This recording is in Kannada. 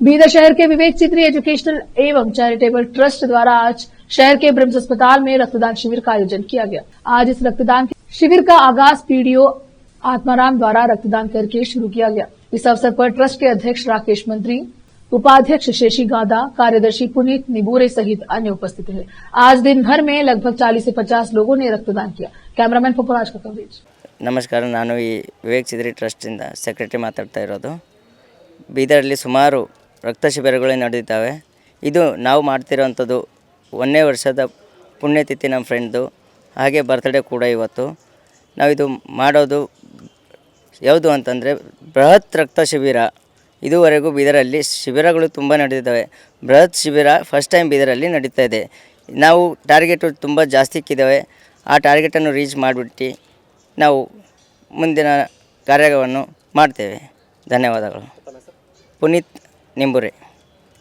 बीदर शहर के विवेक चित्री एजुकेशनल एवं चैरिटेबल ट्रस्ट द्वारा आज शहर के ब्रिम्स अस्पताल में रक्तदान शिविर का आयोजन किया गया। आज इस रक्तदान शिविर का आगाज पीडीओ आत्माराम द्वारा रक्तदान करके शुरू किया गया। इस अवसर पर ट्रस्ट के अध्यक्ष राकेश मंत्री, उपाध्यक्ष शेषी गादा, कार्यदर्शी पुनीत निबूरे सहित अन्य उपस्थित रहे। आज दिन भर में लगभग 40 से 50 लोगों ने रक्तदान किया। कैमरामैन पपुराज का कवरेज। नमस्कार, ನಾನು ಈ ವಿವೇಕ್ ಚಿದ್ರಿ ಟ್ರಸ್ಟ್ ಇಂದ ಸೆಕ್ರೆಟರಿ ಮಾತಾಡ್ತಾ ಇರೋದು। ಬೀದರಲ್ಲಿ ಸುಮಾರು ರಕ್ತ ಶಿಬಿರಗಳು ನಡೆದಿದ್ದಾವೆ। ಇದು ನಾವು ಮಾಡ್ತಿರೋಂಥದ್ದು 1ನೇ ವರ್ಷದ ಪುಣ್ಯತಿಥಿ ನಮ್ಮ ಫ್ರೆಂಡ್ದು, ಹಾಗೆ ಬರ್ತ್ಡೇ ಕೂಡ ಇವತ್ತು। ನಾವು ಇದು ಮಾಡೋದು ಯಾವುದು ಅಂತಂದರೆ ಬೃಹತ್ ರಕ್ತ ಶಿಬಿರ। ಇದುವರೆಗೂ ಬೀದರಲ್ಲಿ ಶಿಬಿರಗಳು ತುಂಬ ನಡೆದಿದ್ದಾವೆ। ಬೃಹತ್ ಶಿಬಿರ ಫಸ್ಟ್ ಟೈಮ್ ಬೀದರಲ್ಲಿ ನಡೀತಾ ಇದೆ। ನಾವು ಟಾರ್ಗೆಟ್ ತುಂಬ ಜಾಸ್ತಿ ಇಕ್ಕಿದ್ದಾವೆ। ಆ ಟಾರ್ಗೆಟನ್ನು ರೀಚ್ ಮಾಡಿಬಿಟ್ಟು ನಾವು ಮುಂದಿನ ಕಾರ್ಯವನ್ನು ಮಾಡ್ತೇವೆ। ಧನ್ಯವಾದಗಳು। ಪುನೀತ್ ನಿಂಬುರೆ।